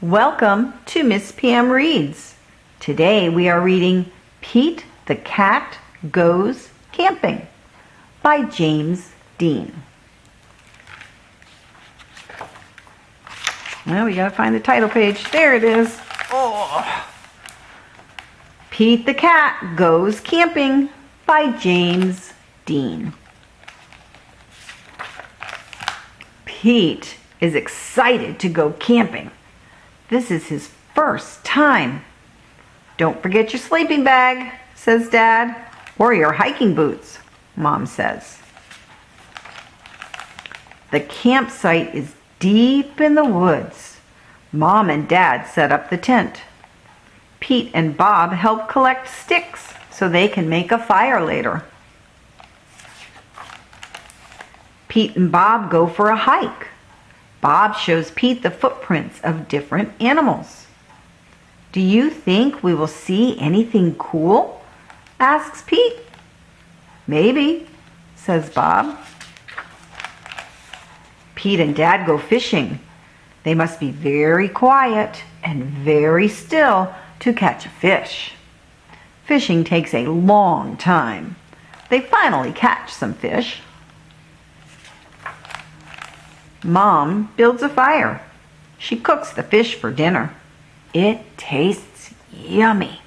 Welcome to Miss PM Reads. Today we are reading Pete the Cat Goes Camping by James Dean. Well, we gotta find the title page. There it is. Oh. Pete the Cat Goes Camping by James Dean. Pete is excited to go camping. This is his first time. Don't forget your sleeping bag, says Dad, or your hiking boots, Mom says. The campsite is deep in the woods. Mom and Dad set up the tent. Pete and Bob help collect sticks so they can make a fire later. Pete and Bob go for a hike. Bob shows Pete the footprints of different animals. Do you think we will see anything cool? Asks Pete. Maybe, says Bob. Pete and Dad go fishing. They must be very quiet and very still to catch a fish. Fishing takes a long time. They finally catch some fish. Mom builds a fire. She cooks the fish for dinner. It tastes yummy.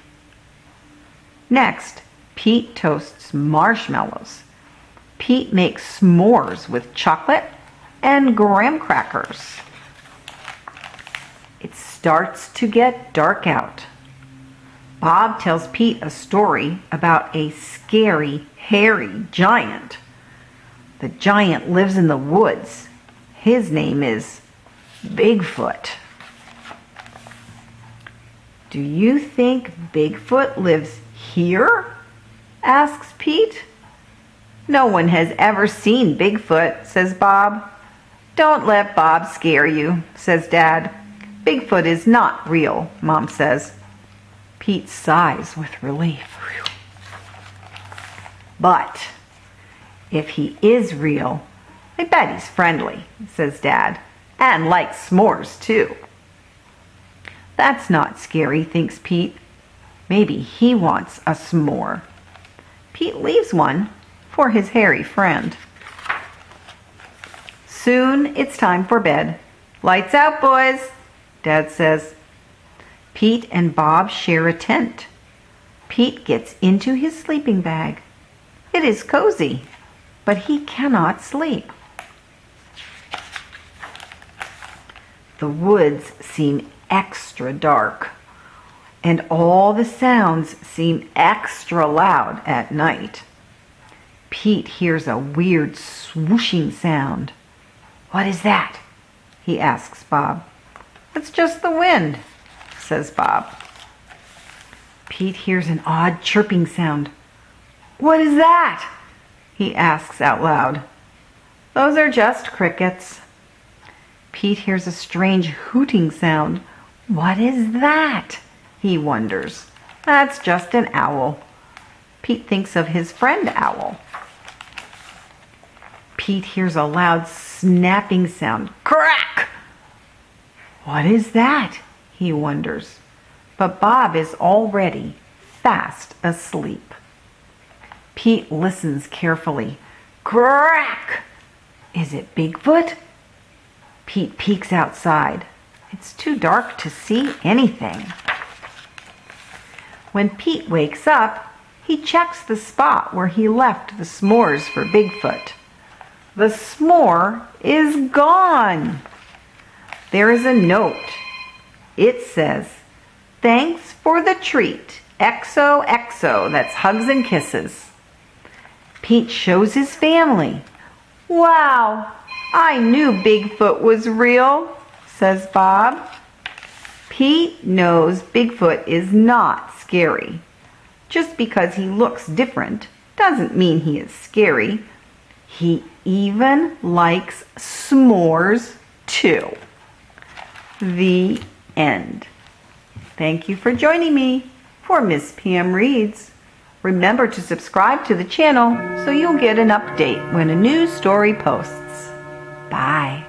Next, Pete toasts marshmallows. Pete makes s'mores with chocolate and graham crackers. It starts to get dark out. Bob tells Pete a story about a scary, hairy giant. The giant lives in the woods. His name is Bigfoot. Do you think Bigfoot lives here? Asks Pete. No one has ever seen Bigfoot, says Bob. Don't let Bob scare you, says Dad. Bigfoot is not real, Mom says. Pete sighs with relief. But if he is real, I bet he's friendly, says Dad, and likes s'mores too. That's not scary, thinks Pete. Maybe he wants a s'more. Pete leaves one for his hairy friend. Soon it's time for bed. Lights out, boys, Dad says. Pete and Bob share a tent. Pete gets into his sleeping bag. It is cozy, but he cannot sleep. The woods seem extra dark, and all the sounds seem extra loud at night. Pete hears a weird swooshing sound. What is that? He asks Bob. It's just the wind, says Bob. Pete hears an odd chirping sound. What is that? He asks out loud. Those are just crickets. Pete hears a strange hooting sound. What is that? He wonders. That's just an owl. Pete thinks of his friend Owl. Pete hears a loud snapping sound. Crack! What is that? He wonders. But Bob is already fast asleep. Pete listens carefully. Crack! Is it Bigfoot? Pete peeks outside. It's too dark to see anything. When Pete wakes up, he checks the spot where he left the s'mores for Bigfoot. The s'more is gone. There is a note. It says, "Thanks for the treat. XOXO." That's hugs and kisses. Pete shows his family. Wow, I knew Bigfoot was real, says Bob. Pete knows Bigfoot is not scary. Just because he looks different doesn't mean he is scary. He even likes s'mores too. The end. Thank you for joining me for Miss PM Reads. Remember to subscribe to the channel so you'll get an update when a new story posts. Bye.